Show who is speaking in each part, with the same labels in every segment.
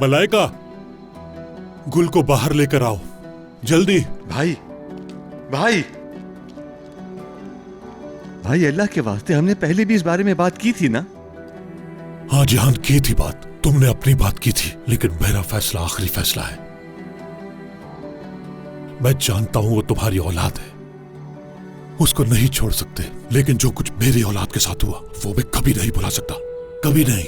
Speaker 1: मलाइका, गुल को बाहर लेकर आओ जल्दी।
Speaker 2: भाई भाई भाई, अल्लाह के वास्ते, हमने पहले भी इस बारे में बात की थी ना?
Speaker 1: हाँ जिहान, की थी बात। तुमने अपनी बात की थी, लेकिन मेरा फैसला आखिरी फैसला है। मैं जानता हूं वो तुम्हारी औलाद है, उसको नहीं छोड़ सकते, लेकिन जो कुछ मेरी औलाद के साथ हुआ वो मैं कभी नहीं भुला सकता, कभी नहीं।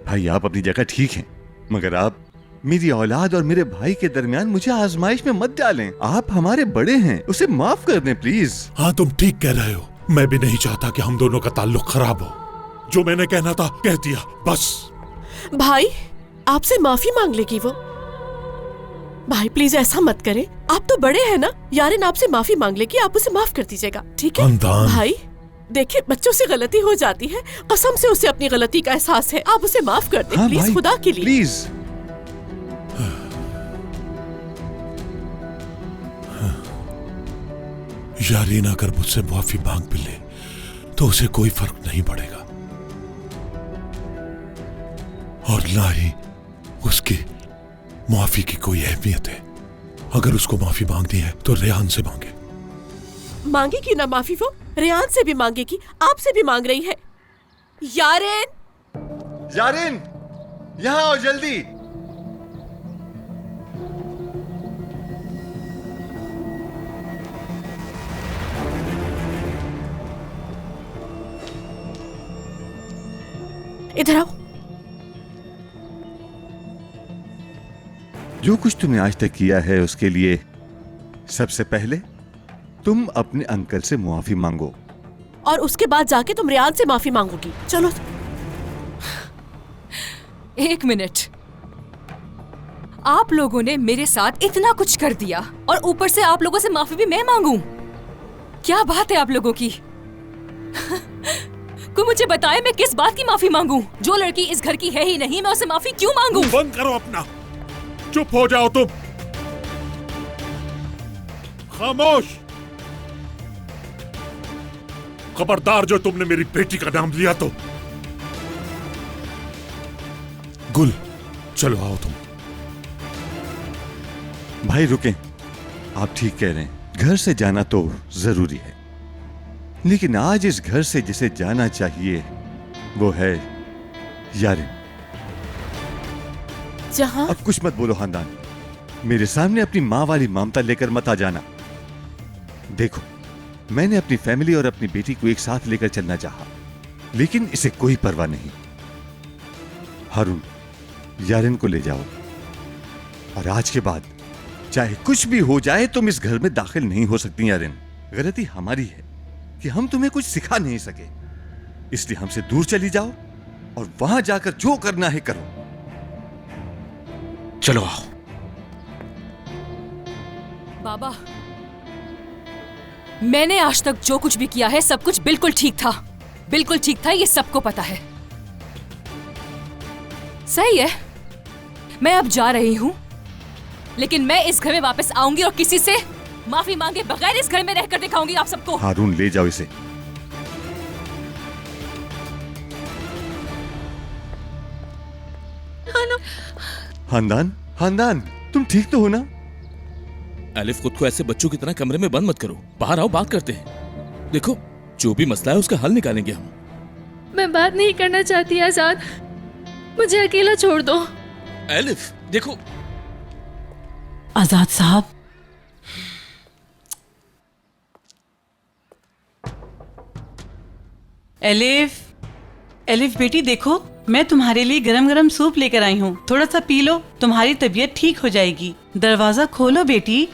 Speaker 2: भाई आप अपनी जगह ठीक हैं, मगर आप मेरी औलाद और मेरे भाई के दरमियान मुझे आजमाइश में मत डालें। आप हमारे बड़े हैं, उसे माफ कर दें प्लीज।
Speaker 1: हाँ तुम ठीक कह रहे हो, मैं भी नहीं चाहता कि हम दोनों का ताल्लुक खराब हो। जो मैंने कहना था कह दिया, बस।
Speaker 3: भाई आपसे माफी मांग लेगी वो। भाई प्लीज ऐसा मत करें, आप तो बड़े हैं ना। यारिन आपसे माफी मांग लेगी, आप उसे माफ कर दीजिएगा, ठीक है? भाई देखिए, बच्चों से गलती हो जाती है, कसम से उसे अपनी गलती का एहसास है, आप उसे माफ कर दें।
Speaker 2: हाँ
Speaker 3: प्लीज
Speaker 2: भाई,
Speaker 3: खुदा के लिए
Speaker 2: प्लीज।
Speaker 1: यारीन अगर मुझसे माफी मांग भी ले तो उसे कोई फर्क नहीं पड़ेगा, और ना ही उसकी माफी की कोई अहमियत है। अगर उसको माफी मांगनी है तो रेहान से मांगे।
Speaker 3: मांगेगी ना माफी वो, रेहान से भी मांगेगी, आपसे भी मांग रही है। यारिन,
Speaker 2: यारिन, यहाँ आओ जल्दी।
Speaker 3: इधर आओ।
Speaker 2: जो कुछ तुमने आज तक किया है उसके लिए सबसे पहले तुम अपने अंकल से मुआफी मांगो,
Speaker 3: और उसके बाद जाके तुम रेहान से माफी मांगोगी। चलो।
Speaker 4: एक मिनट, आप लोगों ने मेरे साथ इतना कुछ कर दिया और ऊपर से आप लोगों से माफी भी मैं मांगूं? क्या बात है आप लोगों की? कोई मुझे बताए मैं किस बात की माफी मांगूं? जो लड़की इस घर की है ही नहीं, मैं उसे माफी क्यों मांगूं?
Speaker 1: बंद करो अपना, चुप हो जाओ तुम, खामोश। खबरदार जो तुमने मेरी बेटी का नाम लिया तो। गुल, चलो आओ तुम।
Speaker 2: भाई रुकें, आप ठीक कह रहे हैं, घर से जाना तो जरूरी है, लेकिन आज इस घर से जिसे जाना चाहिए वो है यारिन।
Speaker 3: जहां
Speaker 2: अब कुछ मत बोलो खानदान, मेरे सामने अपनी माँ वाली ममता लेकर मत आ जाना। देखो, मैंने अपनी फैमिली और अपनी बेटी को एक साथ लेकर चलना चाहा, लेकिन इसे कोई परवाह नहीं। हारून, यारिन को ले जाओ, और आज के बाद चाहे कुछ भी हो जाए तुम इस घर में दाखिल नहीं हो सकती। यारिन, गलती हमारी है कि हम तुम्हें कुछ सिखा नहीं सके, इसलिए हमसे दूर चली जाओ और वहां जाकर जो करना है करो।
Speaker 1: चलो आओ।
Speaker 4: बाबा, मैंने आज तक जो कुछ भी किया है सब कुछ बिल्कुल ठीक था, बिल्कुल ठीक था, ये सबको पता है। सही है, मैं अब जा रही हूं, लेकिन मैं इस घर में वापस आऊंगी और किसी से माफी मांगे बगैर इस घर में रहकर दिखाऊंगी आप सबको।
Speaker 2: हारून, ले जाओ इसे। खानदान, खानदान, तुम ठीक तो हो ना?
Speaker 5: एलिफ, खुद को ऐसे बच्चों की तरह कमरे में बंद मत करो, बाहर आओ, बात करते हैं। देखो, जो भी मसला है उसका हल निकालेंगे हम।
Speaker 6: मैं बात नहीं करना चाहती आजाद, मुझे अकेला छोड़ दो।
Speaker 5: एलिफ देखो।
Speaker 7: आजाद साहब, एलिफ, एलिफ बेटी देखो, मैं तुम्हारे लिए गरम गरम सूप लेकर आई हूँ, थोड़ा सा पी लो, तुम्हारी तबीयत ठीक हो जाएगी। दरवाजा खोलो बेटी।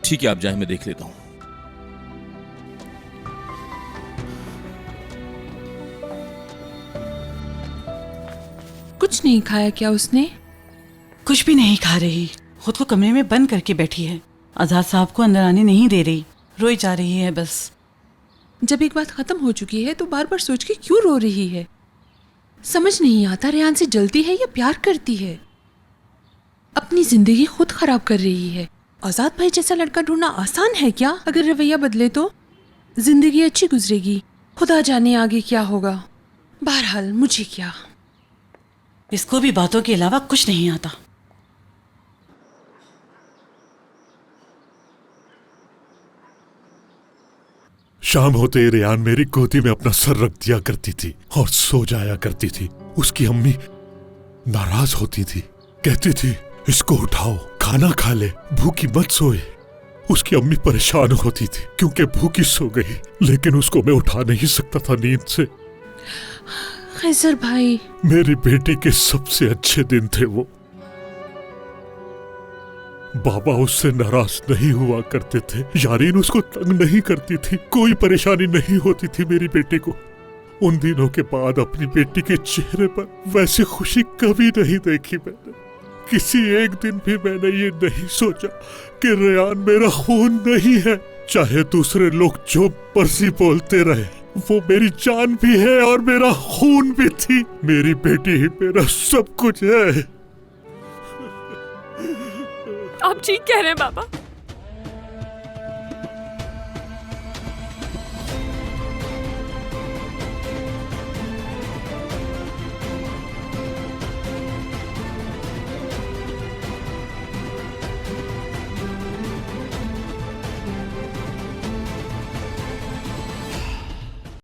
Speaker 5: ठीक है, आप जाए, मैं देख लेता हूँ।
Speaker 6: कुछ नहीं खाया क्या उसने?
Speaker 7: कुछ भी नहीं खा रही, खुद को कमरे में बंद करके बैठी है। आजाद साहब को अंदर आने नहीं दे रही, रोई जा रही है बस।
Speaker 6: जब एक बात खत्म हो चुकी है तो बार बार सोच के क्यों रो रही है?
Speaker 8: समझ नहीं आता रेहान से जलती है या प्यार करती है। अपनी जिंदगी खुद खराब कर रही है। आजाद भाई जैसा लड़का ढूंढना आसान है क्या? अगर रवैया बदले तो जिंदगी अच्छी गुजरेगी। खुदा जाने आगे क्या होगा। बहरहाल मुझे क्या।
Speaker 7: इसको भी बातों के अलावा कुछ नहीं आता।
Speaker 1: शाम होते रेहान मेरी गोदी में अपना सर रख दिया करती थी और सो जाया करती थी। उसकी अम्मी नाराज होती थी, कहती थी इसको उठाओ, खाना खा ले, भूखी मत सोए। उसकी अम्मी परेशान होती थी क्योंकि भूखी सो गई, लेकिन उसको मैं उठा नहीं सकता था नींद से।
Speaker 8: खैसर भाई,
Speaker 1: मेरी बेटी के सबसे अच्छे दिन थे वो। बाबा उससे नाराज नहीं हुआ करते थे, यारीन उसको तंग नहीं करती थी, कोई परेशानी नहीं होती थी मेरी बेटी को। उन दिनों के बाद अपनी बेटी के चेहरे पर वैसी खुशी कभी नहीं देखी मैंने। किसी एक दिन भी मैंने ये नहीं सोचा कि रेहान मेरा खून नहीं है। चाहे दूसरे लोग जो मर्जी बोलते रहे, वो मेरी जान भी है और मेरा खून भी थी। मेरी बेटी ही मेरा सब कुछ है।
Speaker 3: आप ठीक कह रहे हैं बाबा।